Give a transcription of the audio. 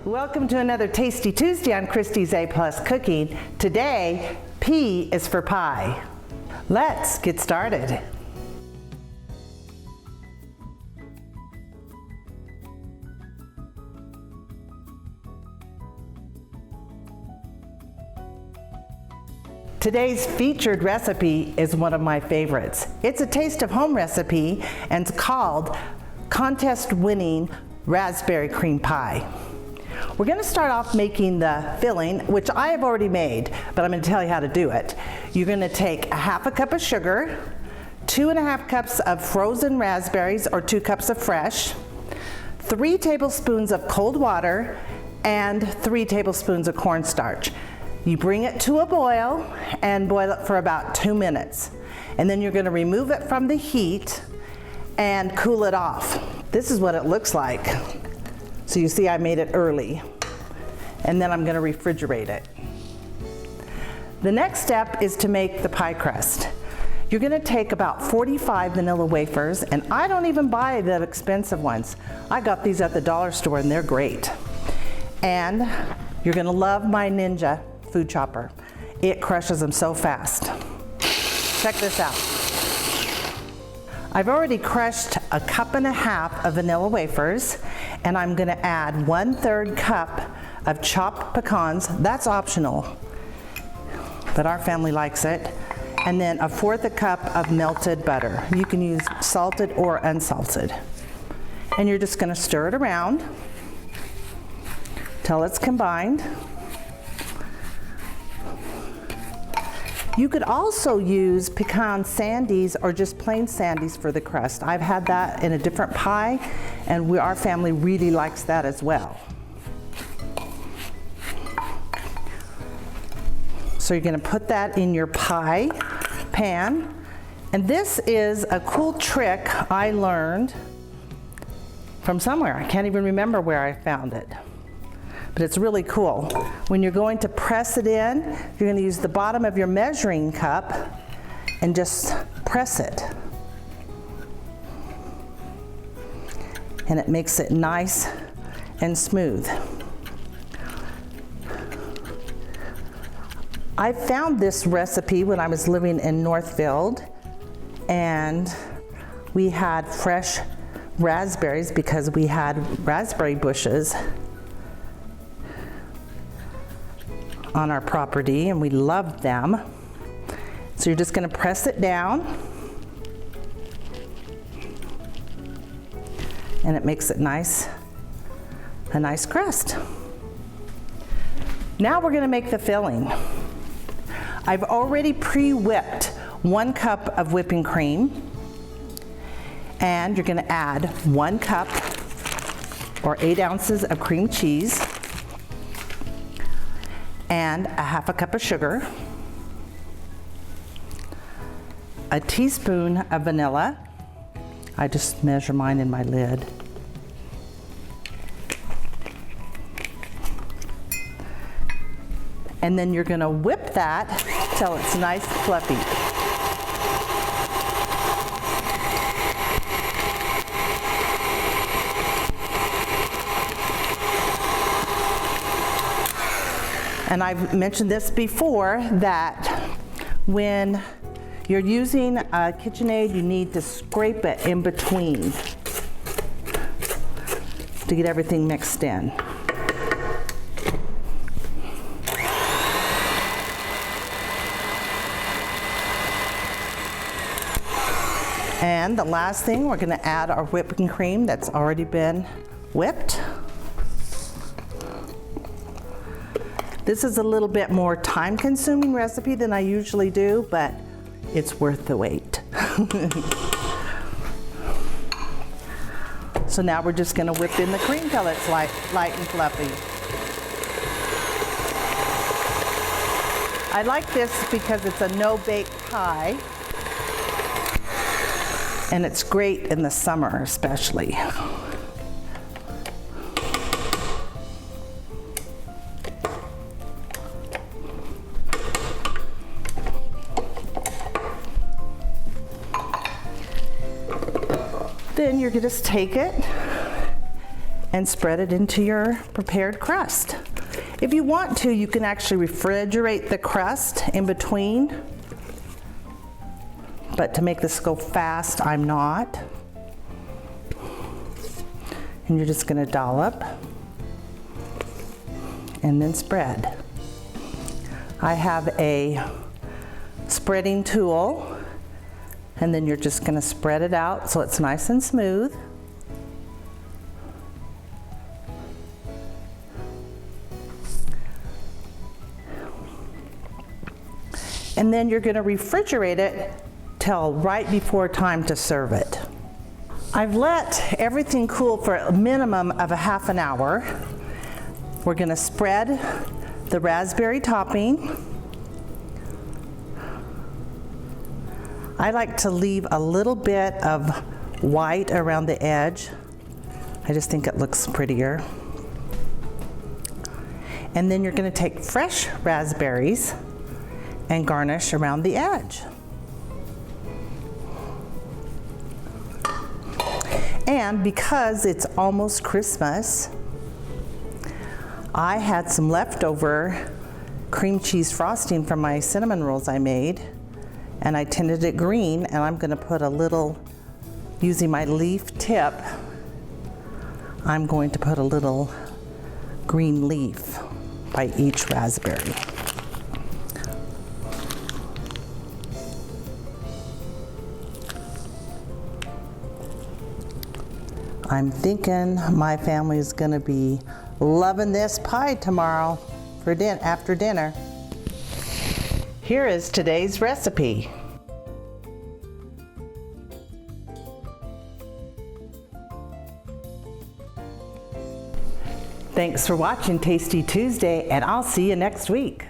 Welcome to another Tasty Tuesday on Christie's A+ Cooking. Today, P is for pie. Let's get started. Today's featured recipe is one of my favorites. It's a taste of home recipe and it's called contest-winning raspberry cream pie. We're going to start off making the filling, which I have already made, but I'm going to tell you how to do it. You're going to take a half a cup of sugar, 2.5 cups of frozen raspberries or 2 cups of fresh, 3 tablespoons of cold water, and 3 tablespoons of cornstarch. You bring it to a boil and boil it for about 2 minutes. And then you're going to remove it from the heat and cool it off. This is what it looks like. So you see I made it early. And then I'm going to refrigerate it. The next step is to make the pie crust. You're going to take about 45 vanilla wafers, and I don't even buy the expensive ones. I got these at the dollar store and they're great. And you're going to love my Ninja food chopper. It crushes them so fast. Check this out. I've already crushed 1.5 cups of vanilla wafers, and I'm going to add 1/3 cup of chopped pecans. That's optional, but our family likes it. And then 1/4 cup of melted butter. You can use salted or unsalted. And you're just going to stir it around till it's combined. You could also use pecan sandies or just plain sandies for the crust. I've had that in a different pie, and our family really likes that as well. So you're going to put that in your pie pan. And this is a cool trick I learned from somewhere. I can't even remember where I found it. But it's really cool. When you're going to press it in, you're going to use the bottom of your measuring cup and just press it. And it makes it nice and smooth. I found this recipe when I was living in Northfield, and we had fresh raspberries because we had raspberry bushes on our property, and we loved them. So you're just going to press it down, and it makes it a nice crust. Now we're going to make the filling. I've already pre-whipped 1 cup of whipping cream, and you're going to add 1 cup or 8 ounces of cream cheese, and 1/2 cup of sugar, a teaspoon of vanilla. I just measure mine in my lid. And then you're going to whip that till it's nice fluffy. And I've mentioned this before, that when you're using a KitchenAid, you need to scrape it in between to get everything mixed in. And the last thing, we're going to add our whipping cream that's already been whipped. This is a little bit more time-consuming recipe than I usually do, but it's worth the wait. So now we're just going to whip in the cream till it's light and fluffy. I like this because it's a no-bake pie, and it's great in the summer especially. Then you're going to just take it and spread it into your prepared crust. If you want to, you can actually refrigerate the crust in between, but to make this go fast, I'm not. And you're just gonna dollop and then spread. I have a spreading tool, and then you're just gonna spread it out so it's nice and smooth. And then you're gonna refrigerate it till right before time to serve it. I've let everything cool for a minimum of a half an hour. We're gonna spread the raspberry topping. I like to leave a little bit of white around the edge. I just think it looks prettier. And then you're gonna take fresh raspberries and garnish around the edge. And because it's almost Christmas, I had some leftover cream cheese frosting from my cinnamon rolls I made, and I tinted it green, and I'm gonna put a little, using my leaf tip, I'm going to put a little green leaf by each raspberry. I'm thinking my family is gonna be loving this pie tomorrow for after dinner. Here is today's recipe. Thanks for watching Tasty Tuesday, and I'll see you next week.